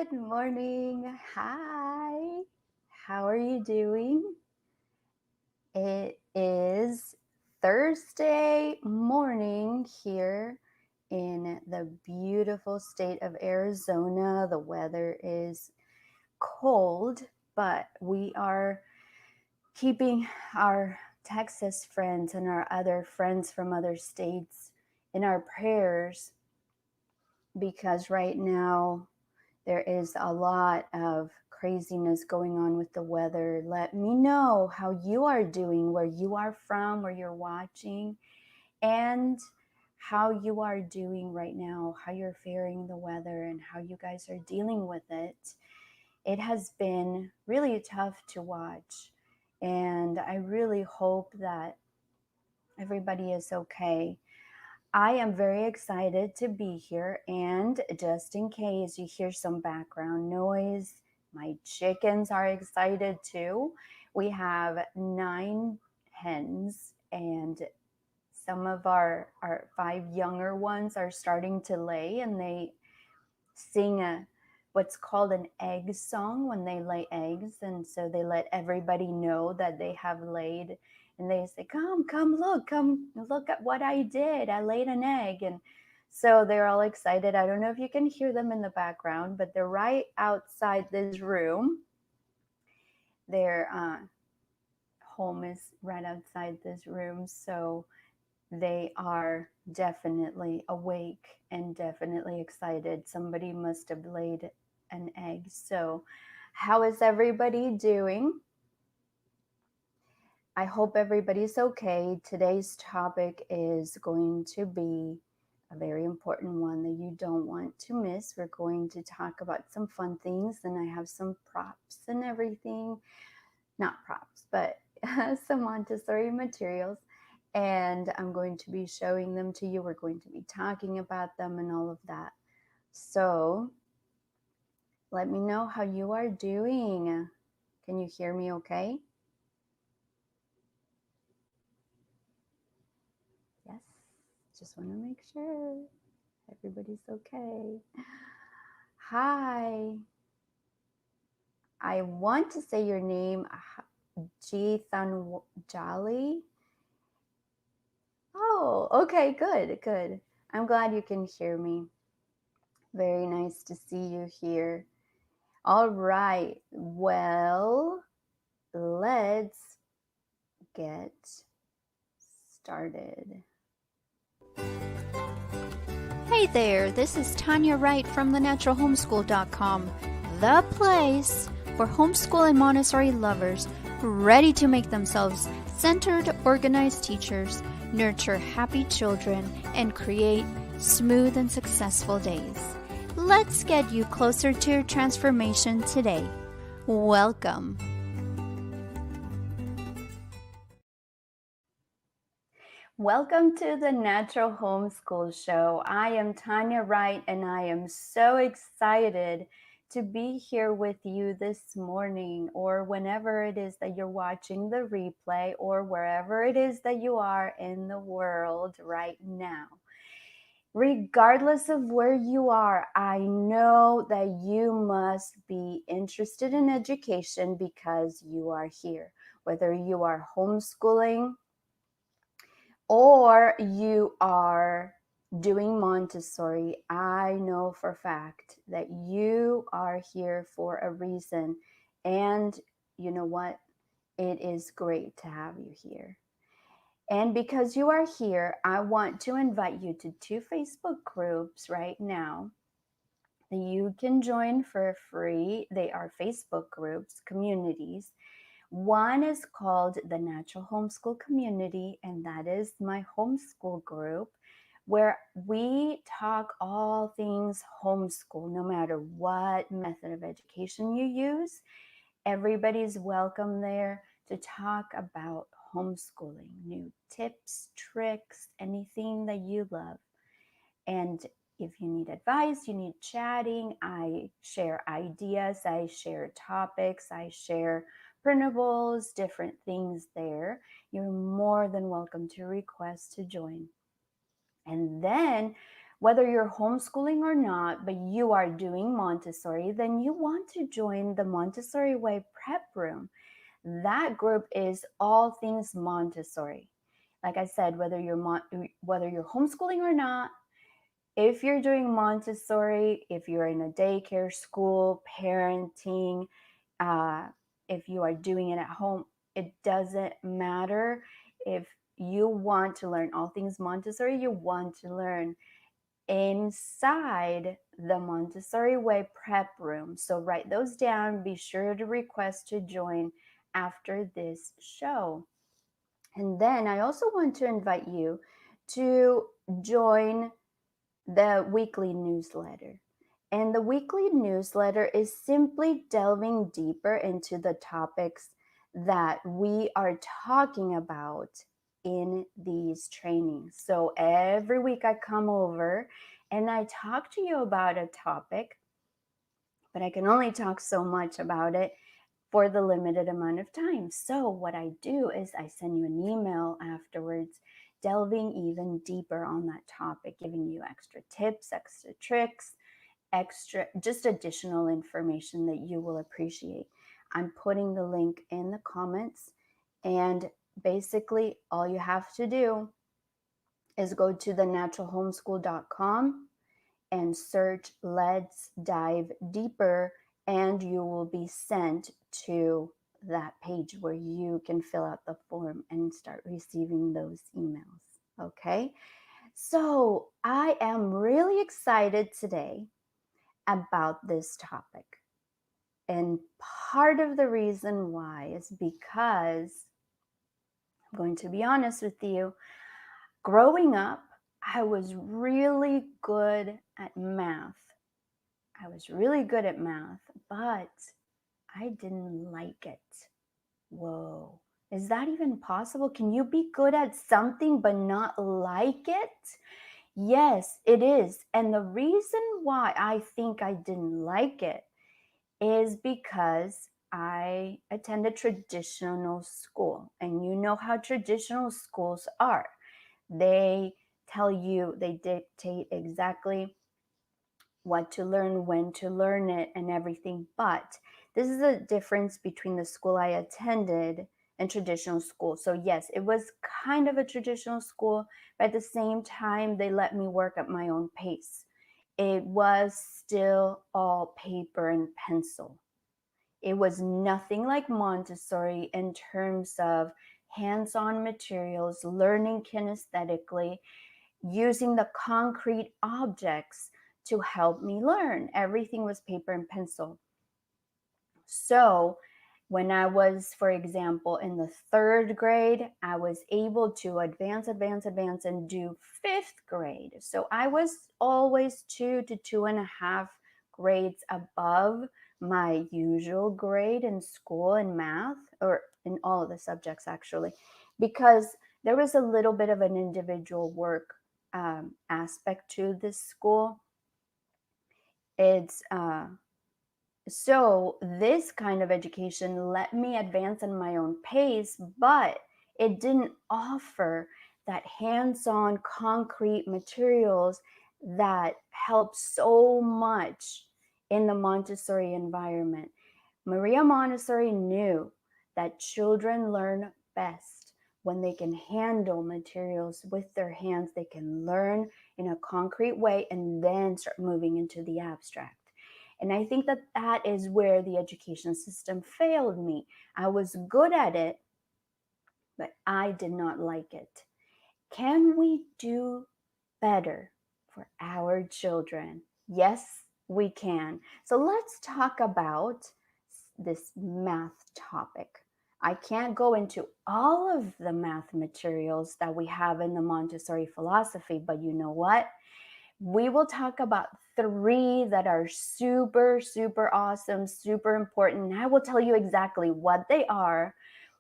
Good morning. Hi. How are you doing? It is Thursday morning here in the beautiful state of Arizona. The weather is cold, but we are keeping our Texas friends and our other friends from other states in our prayers because right now there is a lot of craziness going on with the weather. Let me know how you are doing, where you are from, where you're watching, and how you are doing right now, how you're faring the weather, and how you guys are dealing with it. It has been really tough to watch, and I really hope that everybody is okay. I am very excited to be here, and just in case you hear some background noise, my chickens are excited too. We have 9 hens, and some of our 5 younger ones are starting to lay, and they sing what's called an egg song when they lay eggs, and so they let everybody know that they have laid, and they say, come look at what I did, I laid an egg. And so they're all excited. I don't know if you can hear them in the background, but they're right outside this room. Their home is right outside this room, so they are definitely awake and definitely excited. Somebody must have laid an egg. So, how is everybody doing? I hope everybody's okay. Today's topic is going to be a very important one that you don't want to miss. We're going to talk about some fun things, and I have some props and everything. Not props, but some Montessori materials. And I'm going to be showing them to you. We're going to be talking about them and all of that. So let me know how you are doing. Can you hear me okay? Yes, just want to make sure everybody's okay. Hi. I want to say your name, Jali. Oh, okay, good. I'm glad you can hear me. Very nice to see you here. All right, well, let's get started. Hey there, this is Tanya Wright from thenaturalhomeschool.com, the place for homeschool and Montessori lovers ready to make themselves centered, organized teachers, nurture happy children, and create smooth and successful days. Let's get you closer to your transformation today. Welcome. Welcome to the Natural Homeschool Show. I am Tanya Wright, and I am so excited to be here with you this morning, or whenever it is that you're watching the replay, or wherever it is that you are in the world right now. Regardless of where you are, I know that you must be interested in education because you are here. Whether you are homeschooling, or you are doing Montessori, I know for a fact that you are here for a reason. And you know what? It is great to have you here. And because you are here, I want to invite you to 2 Facebook groups right now that you can join for free. They are Facebook groups, communities. One is called the Natural Homeschool Community, and that is my homeschool group where we talk all things homeschool, no matter what method of education you use. Everybody's welcome there to talk about homeschooling, new tips, tricks, anything that you love. And if you need advice, you need chatting, I share ideas, I share topics, I share printables, different things there. You're more than welcome to request to join. And then Whether you're homeschooling or not, but you are doing Montessori, then you want to join the Montessori Way Prep Room. That group is all things Montessori. Like I said, whether you're homeschooling or not, if you're doing Montessori, if you're in a daycare school, parenting, if you are doing it at home, it doesn't matter. If you want to learn all things Montessori, you want to learn inside the Montessori Way Prep Room. So write those down. Be sure to request to join after this show. And then I also want to invite you to join the weekly newsletter. And the weekly newsletter is simply delving deeper into the topics that we are talking about in these trainings. So every week I come over and I talk to you about a topic, but I can only talk so much about it for the limited amount of time. So what I do is I send you an email afterwards, delving even deeper on that topic, giving you extra tips, extra tricks, just additional information that you will appreciate. I'm putting the link in the comments, and basically all you have to do is go to thenaturalhomeschool.com and search Let's Dive Deeper, and you will be sent to that page where you can fill out the form and start receiving those emails. Okay, so I am really excited today about this topic. And part of the reason why is because I'm going to be honest with you. Growing up, I was really good at math. But I didn't like it. Whoa, is that even possible? Can you be good at something but not like it? Yes, it is. And the reason why I think I didn't like it is because I attended traditional school. And you know how traditional schools are. They tell you, they dictate exactly what to learn, when to learn it, and everything. But this is the difference between the school I attended and traditional school. So yes, it was kind of a traditional school, but at the same time, they let me work at my own pace. It was still all paper and pencil. It was nothing like Montessori in terms of hands-on materials, learning kinesthetically, using the concrete objects to help me learn. Everything was paper and pencil. So when I was, for example, in the 3rd grade, I was able to advance and do 5th grade. So I was always 2 to 2.5 grades above my usual grade in school in math, or in all of the subjects actually, because there was a little bit of an individual work aspect to this school. So this kind of education let me advance in my own pace, but it didn't offer that hands-on concrete materials that help so much in the Montessori environment. Maria Montessori knew that children learn best when they can handle materials with their hands. They can learn in a concrete way and then start moving into the abstract. And I think that that is where the education system failed me. I was good at it, but I did not like it. Can we do better for our children? Yes, we can. So let's talk about this math topic. I can't go into all of the math materials that we have in the Montessori philosophy, but you know what? We will talk about 3 that are super, super awesome, super important. And I will tell you exactly what they are,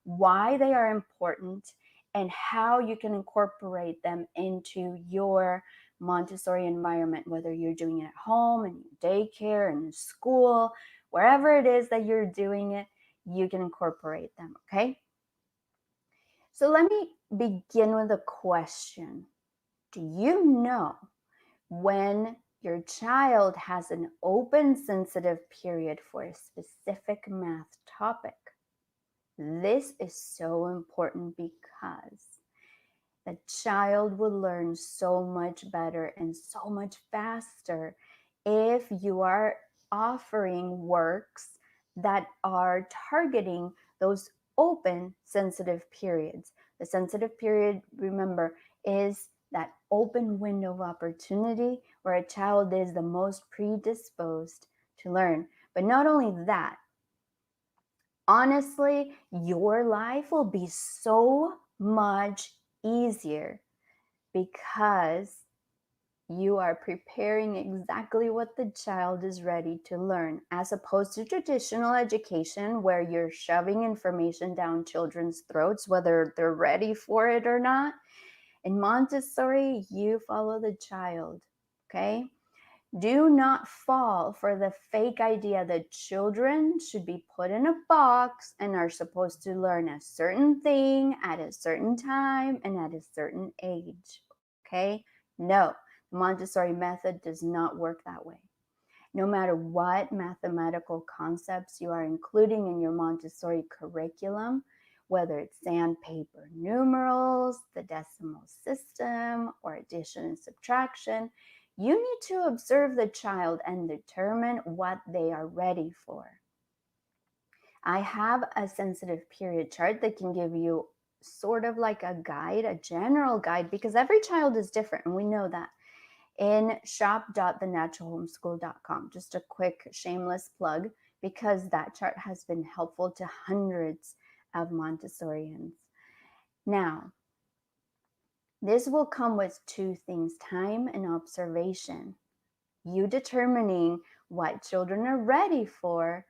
why they are important, and how you can incorporate them into your Montessori environment, whether you're doing it at home, in daycare, in school, wherever it is that you're doing it, you can incorporate them, okay? So let me begin with a question. Do you know when your child has an open sensitive period for a specific math topic. This is so important because the child will learn so much better and so much faster if you are offering works that are targeting those open sensitive periods. The sensitive period, remember, is that open window of opportunity where a child is the most predisposed to learn. But not only that, honestly, your life will be so much easier because you are preparing exactly what the child is ready to learn, as opposed to traditional education where you're shoving information down children's throats, whether they're ready for it or not. In Montessori, you follow the child, okay? Do not fall for the fake idea that children should be put in a box and are supposed to learn a certain thing at a certain time and at a certain age. Okay? No, the Montessori method does not work that way. No matter what mathematical concepts you are including in your Montessori curriculum, whether it's sandpaper numerals, the decimal system, or addition and subtraction, you need to observe the child and determine what they are ready for. I have a sensitive period chart that can give you sort of like a guide, a general guide, because every child is different, and we know that, in shop.thenaturalhomeschool.com. Just a quick shameless plug, because that chart has been helpful to hundreds of Montessorians. Now, this will come with two things: time and observation. You determining what children are ready for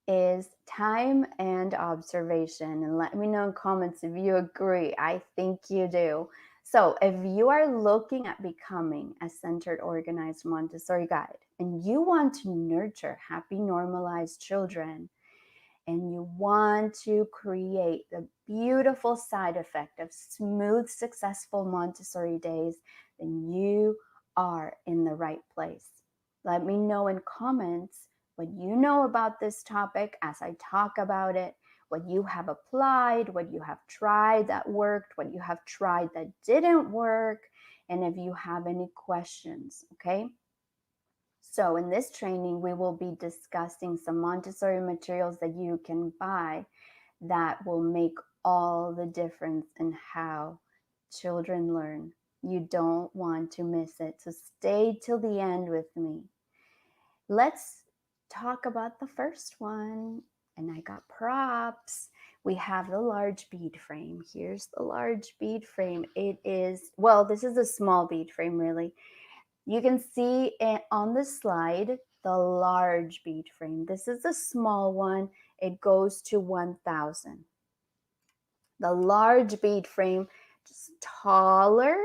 is time and observation. And let me know in comments if you agree. I think you do. So if you are looking at becoming a centered, organized Montessori guide and you want to nurture happy, normalized children, and you want to create the beautiful side effect of smooth, successful Montessori days, then you are in the right place. Let me know in comments what you know about this topic as I talk about it, what you have applied, what you have tried that worked, what you have tried that didn't work, and if you have any questions, okay? So in this training, we will be discussing some Montessori materials that you can buy that will make all the difference in how children learn. You don't want to miss it. So stay till the end with me. Let's talk about the first one. And I got props. We have the large bead frame. Here's the large bead frame. It is, well, this is a small bead frame, really. You can see it on the slide, the large bead frame. This is a small one. It goes to 1,000. The large bead frame, just taller.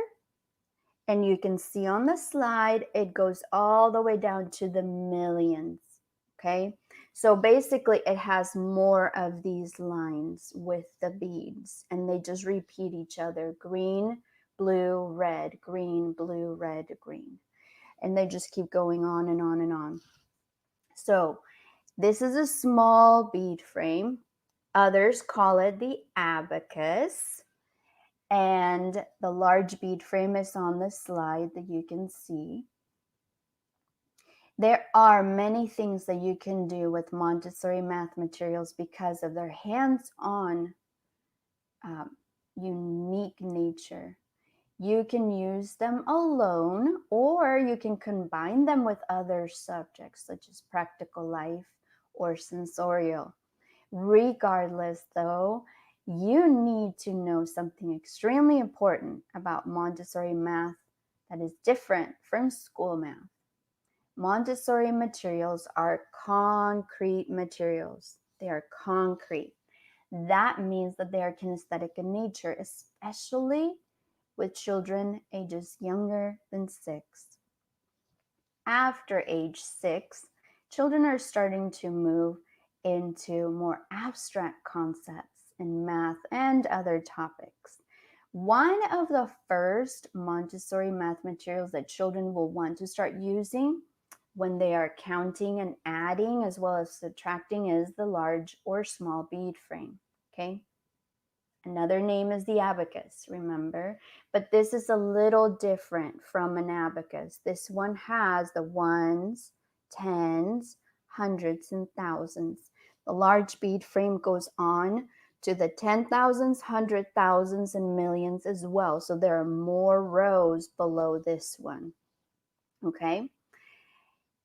And you can see on the slide, it goes all the way down to the millions, okay? So basically it has more of these lines with the beads, and they just repeat each other: green, blue, red, green, blue, red, green. And they just keep going on and on and on. So this is a small bead frame. Others call it the abacus. And the large bead frame is on the slide that you can see. There are many things that you can do with Montessori math materials because of their hands-on unique nature. You can use them alone, or you can combine them with other subjects such as practical life or sensorial. Regardless, though, you need to know something extremely important about Montessori math that is different from school math. Montessori materials are concrete materials. They are concrete. That means that they are kinesthetic in nature, especially with children ages younger than 6. After age 6, children are starting to move into more abstract concepts in math and other topics. One of the first Montessori math materials that children will want to start using when they are counting and adding as well as subtracting is the large or small bead frame, okay? Another name is the abacus, remember? But this is a little different from an abacus. This one has the ones, tens, hundreds, and thousands. The large bead frame goes on to the 10,000s, 100,000s, and millions as well. So there are more rows below this one, okay?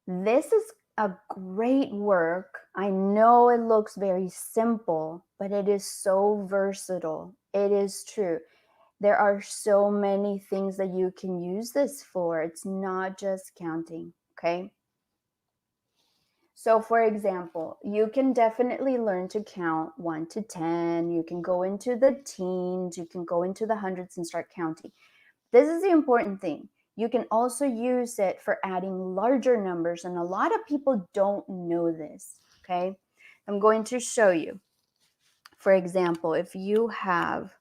This is a great work. I know it looks very simple, but it is so versatile. It is true. There are so many things that you can use this for. It's not just counting, okay? So for example, you can definitely learn to count 1 to 10. You can go into the teens, you can go into the hundreds and start counting. This is the important thing. You can also use it for adding larger numbers, and a lot of people don't know this, okay? I'm going to show you. For example, if you have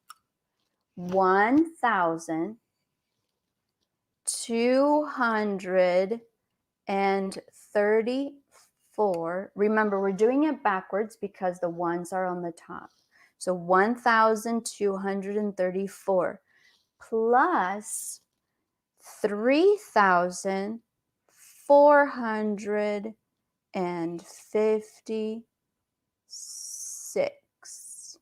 1,234, remember we're doing it backwards because the ones are on the top. So 1,234 plus 3,456.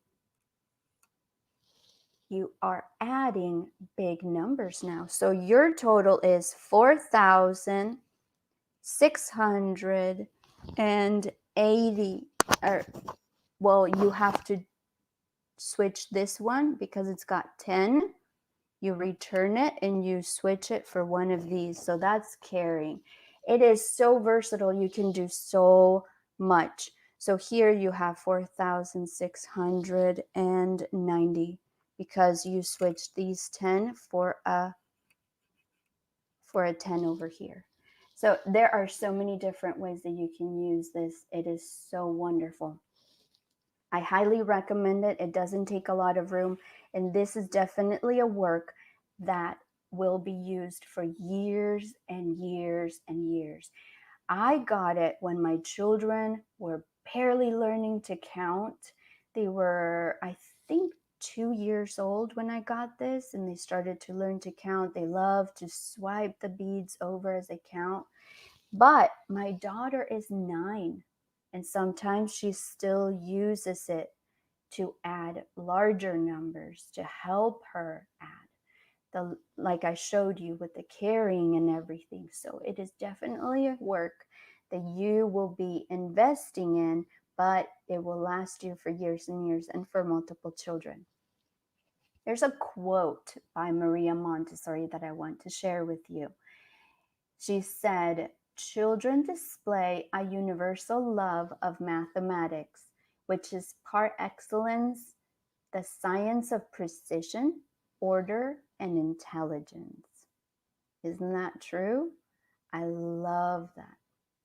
You are adding big numbers now. So your total is 4,680. Well, you have to switch this one because it's got 10. You return it and you switch it for one of these. So that's carrying. It is so versatile. You can do so much. So here you have 4,690 because you switched these 10 for a 10 over here. So there are so many different ways that you can use this. It is so wonderful. I highly recommend it. It doesn't take a lot of room. And this is definitely a work that will be used for years and years and years. I got it when my children were barely learning to count. They were, I think, 2 years old when I got this, and they started to learn to count. They love to swipe the beads over as they count. But my daughter is 9, and sometimes she still uses it to add larger numbers to help her add. Like I showed you with the carrying and everything. So it is definitely a work that you will be investing in, but it will last you for years and years and for multiple children. There's a quote by Maria Montessori that I want to share with you. She said, "Children display a universal love of mathematics, which is par excellence the science of precision, order, and intelligence." Isn't that true? I love that.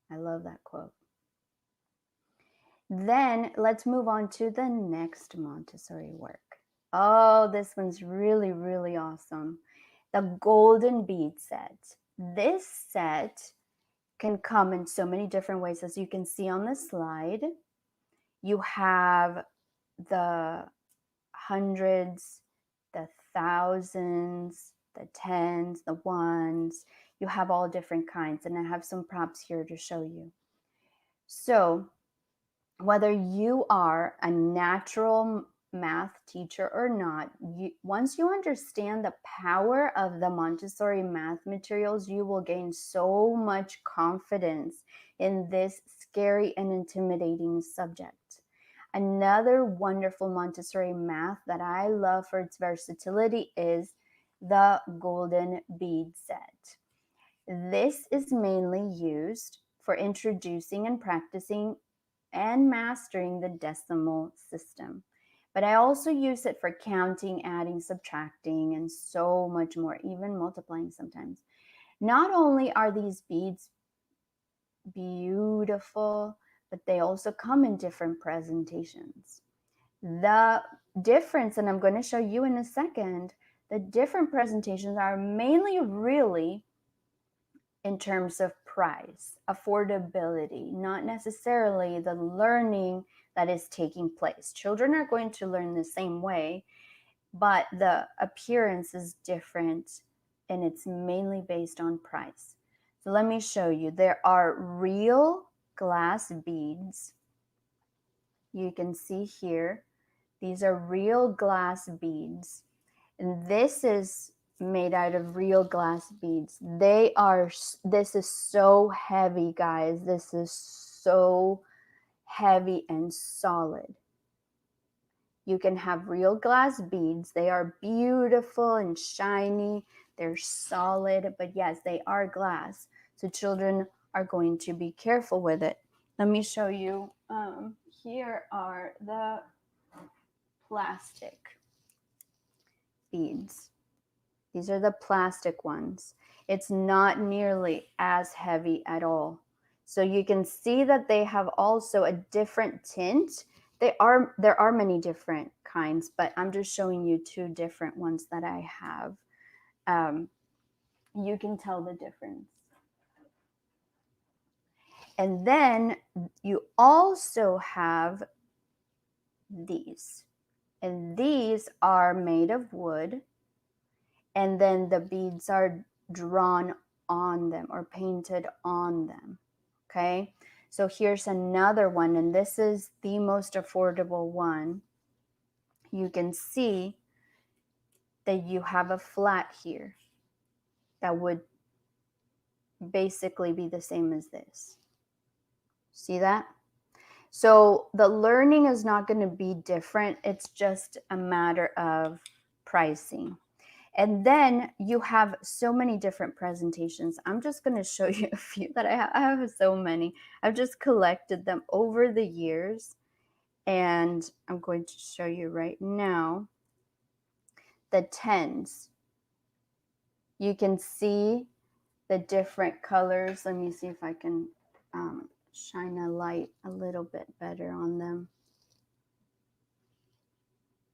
I love that quote. Then let's move on to the next Montessori work. Oh, this one's really, really awesome. The golden bead set. This set can come in so many different ways, as you can see on the slide. You have the hundreds, the thousands, the tens, the ones. You have all different kinds, and I have some props here to show you. So whether you are a natural math teacher or not, once you understand the power of the Montessori math materials, you will gain so much confidence in this scary and intimidating subject. Another wonderful Montessori math that I love for its versatility is the golden bead set. This is mainly used for introducing and practicing and mastering the decimal system. But I also use it for counting, adding, subtracting, and so much more, even multiplying sometimes. Not only are these beads beautiful, but they also come in different presentations. The difference, and I'm going to show you in a second, the different presentations are mainly really in terms of price, affordability, not necessarily the learning that is taking place. Children are going to learn the same way, but the appearance is different, and it's mainly based on price. So let me show you. There are real glass beads. You can see here, these are real glass beads. And this is made out of real glass beads. This is so heavy, guys. This is so heavy and solid. You can have real glass beads. They are beautiful and shiny. They're solid, but yes, they are glass. So children are going to be careful with it. Let me show you. Here are the plastic beads. These are the plastic ones. It's not nearly as heavy at all. So you can see that they have also a different tint. There are many different kinds, but I'm just showing you two different ones that I have. You can tell the difference. And then you also have these. And these are made of wood. And then the beads are drawn on them or painted on them. Okay, so here's another one, and this is the most affordable one. You can see that you have a flat here that would basically be the same as this. See that? So the learning is not going to be different. It's just a matter of pricing. And then you have so many different presentations. I'm just going to show you a few that I have so many. I've just collected them over the years. And I'm going to show you right now the 10s. You can see the different colors. Let me see if I can shine a light a little bit better on them.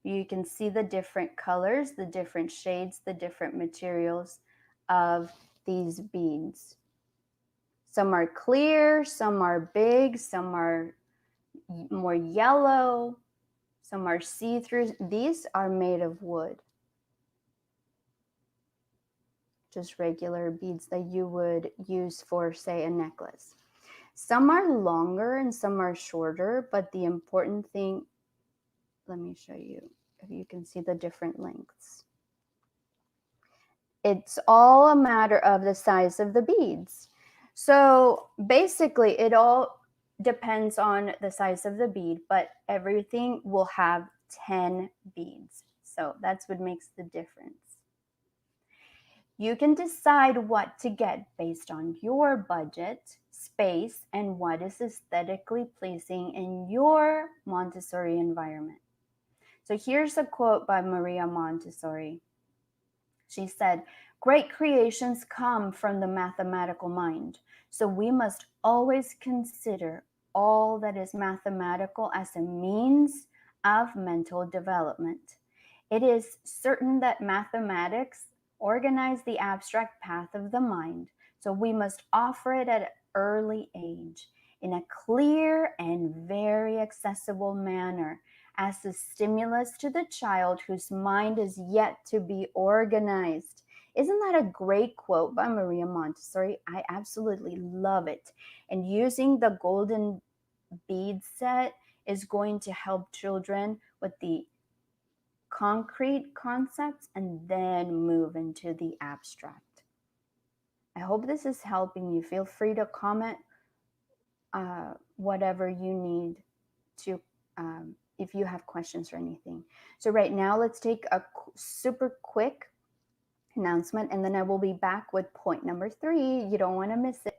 You can see the different colors, the different shades, the different materials of these beads. Some are clear, some are big, some are more yellow, some are see-through. These are made of wood. Just regular beads that you would use for, say, a necklace. Some are longer and some are shorter, but the important thing, let me show you if you can see the different lengths. It's all a matter of the size of the beads. So basically it all depends on the size of the bead, but everything will have 10 beads. So that's what makes the difference. You can decide what to get based on your budget, space, and what is aesthetically pleasing in your Montessori environment. So here's a quote by Maria Montessori. She said, "Great creations come from the mathematical mind, so we must always consider all that is mathematical as a means of mental development. It is certain that mathematics organize the abstract path of the mind, so we must offer it at an early age in a clear and very accessible manner as a stimulus to the child whose mind is yet to be organized." Isn't that a great quote by Maria Montessori? I absolutely love it. And using the golden bead set is going to help children with the concrete concepts and then move into the abstract. I hope this is helping you. Feel free to comment whatever you need to, if you have questions or anything. So right now, let's take a super quick announcement, and then I will be back with point number 3. You don't want to miss it.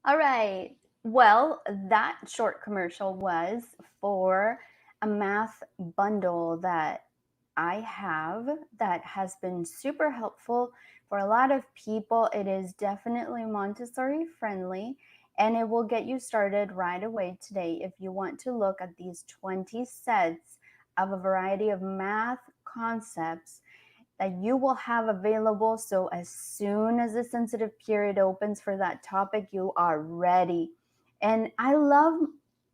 All right. Well, that short commercial was for a math bundle that I have that has been super helpful for a lot of people. It is definitely Montessori friendly and it will get you started right away today if you want to look at these 20 sets of a variety of math concepts that you will have available. So as soon as the sensitive period opens for that topic, you are ready. And I love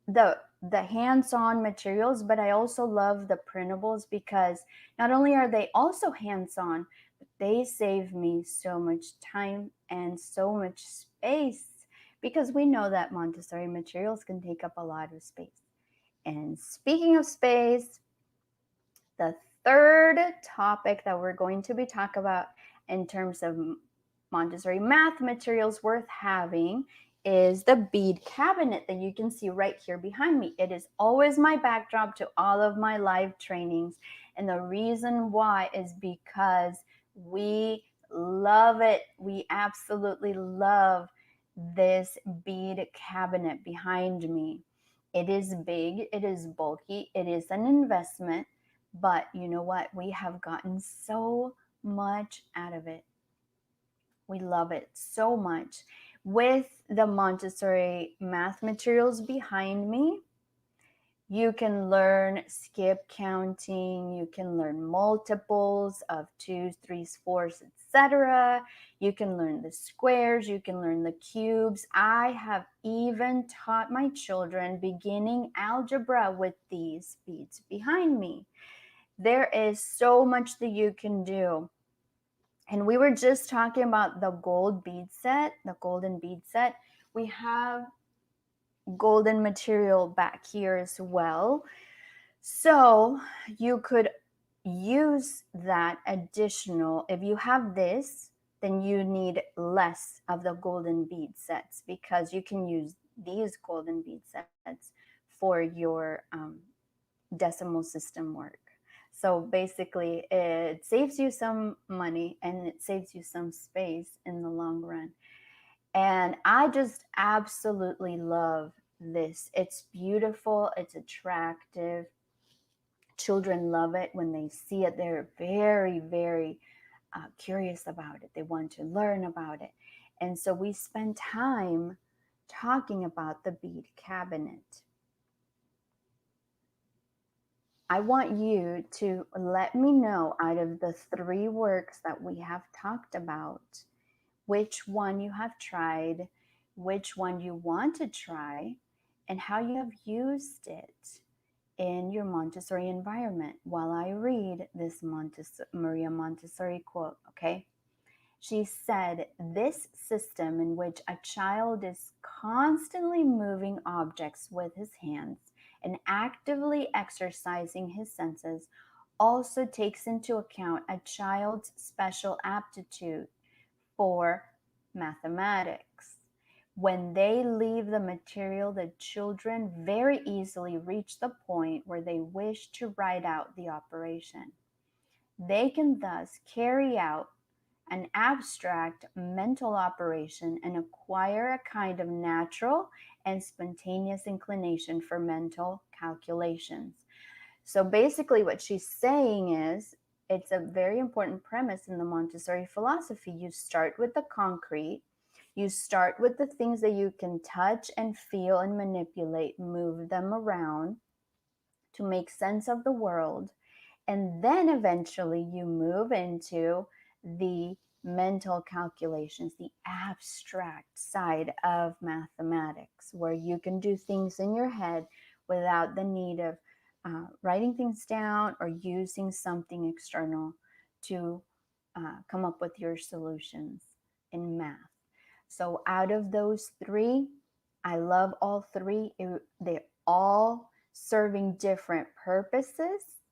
the hands-on materials, but I also love the printables because not only are they also hands-on, but they save me so much time and so much space because we know that Montessori materials can take up a lot of space. And speaking of space, the third topic that we're going to be talking about in terms of Montessori math materials worth having is the bead cabinet that you can see right here behind me. It is always my backdrop to all of my live trainings. And the reason why is because we love it. We absolutely love this bead cabinet behind me. It is big, it is bulky, it is an investment, but you know what? We have gotten so much out of it. We love it so much. With the Montessori math materials behind me, you can learn skip counting, you can learn multiples of twos, threes, fours, etc. You can learn the squares, you can learn the cubes. I have even taught my children beginning algebra with these beads behind me. There is so much that you can do. And we were just talking about the gold bead set, the golden bead set. We have golden material back here as well. So you could use that additional, if you have this, then you need less of the golden bead sets because you can use these golden bead sets for your decimal system work. So basically, it saves you some money and it saves you some space in the long run. And I just absolutely love this. It's beautiful, it's attractive. Children love it when they see it. They're very, very curious about it. They want to learn about it. And so we spend time talking about the bead cabinet. I want you to let me know out of the 3 works that we have talked about, which one you have tried, which one you want to try, and how you have used it in your Montessori environment while I read this Maria Montessori quote, okay? She said, "This system in which a child is constantly moving objects with his hands and actively exercising his senses also takes into account a child's special aptitude for mathematics. When they leave the material, the children very easily reach the point where they wish to write out the operation. They can thus carry out an abstract mental operation and acquire a kind of natural and spontaneous inclination for mental calculations." So basically, what she's saying is it's a very important premise in the Montessori philosophy. You start with the concrete, you start with the things that you can touch and feel and manipulate, move them around to make sense of the world. And then eventually you move into the mental calculations, the abstract side of mathematics, where you can do things in your head without the need of writing things down or using something external to come up with your solutions in math. So out of those 3, I love all 3. They're all serving different purposes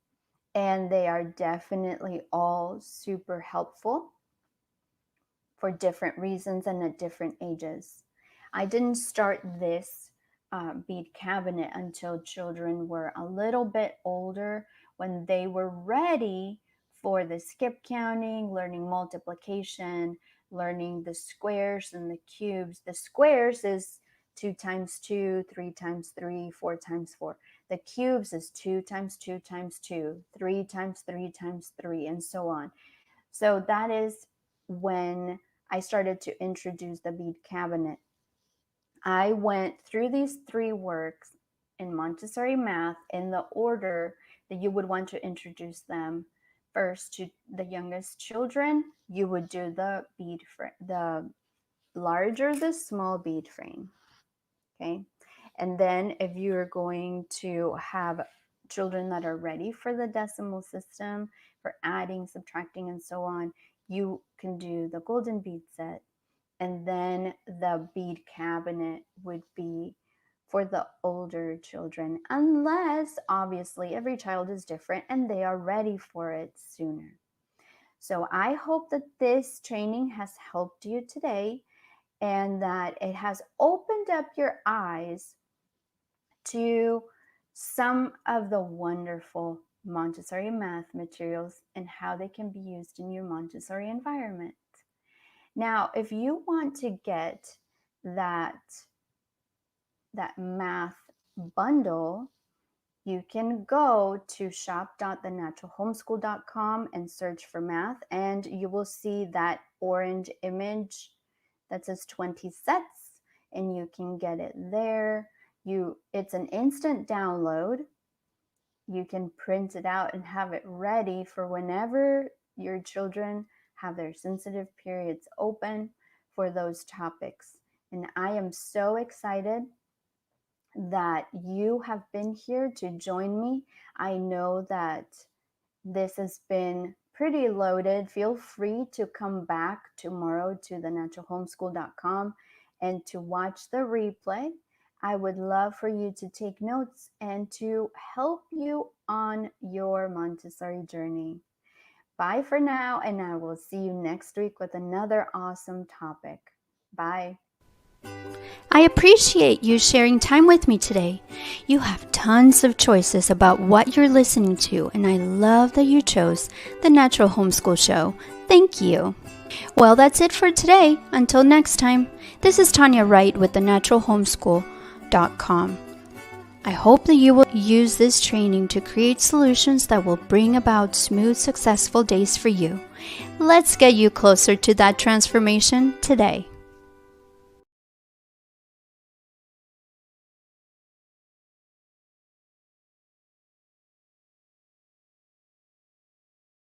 and they are definitely all super helpful for different reasons and at different ages. I didn't start this bead cabinet until children were a little bit older, when they were ready for the skip counting, learning multiplication, learning the squares and the cubes. The squares is 2 times 2, 3 times 3, 4 times 4. The cubes is 2 times 2 times 2, 3 times 3 times 3, and so on. So that is when I started to introduce the bead cabinet. I went through these 3 works in Montessori Math in the order that you would want to introduce them. First, to the youngest children, you would do the bead frame, the larger the small bead frame. Okay. And then if you're going to have children that are ready for the decimal system, for adding, subtracting, and so on, you can do the golden bead set. And then the bead cabinet would be for the older children, unless obviously every child is different and they are ready for it sooner. So I hope that this training has helped you today and that it has opened up your eyes to some of the wonderful Montessori math materials and how they can be used in your Montessori environment. Now, if you want to get that math bundle, you can go to shop.thenaturalhomeschool.com and search for math, and you will see that orange image that says 20 sets, and you can get it there. It's an instant download. You can print it out and have it ready for whenever your children have their sensitive periods open for those topics. And I am so excited that you have been here to join me. I know that this has been pretty loaded. Feel free to come back tomorrow to thenaturalhomeschool.com and to watch the replay. I would love for you to take notes and to help you on your Montessori journey. Bye for now, and I will see you next week with another awesome topic. Bye. I appreciate you sharing time with me today. You have tons of choices about what you're listening to, and I love that you chose the Natural Homeschool Show. Thank you. Well, that's it for today. Until next time, this is Tanya Wright with thenaturalhomeschool.com. I hope that you will use this training to create solutions that will bring about smooth, successful days for you. Let's get you closer to that transformation today.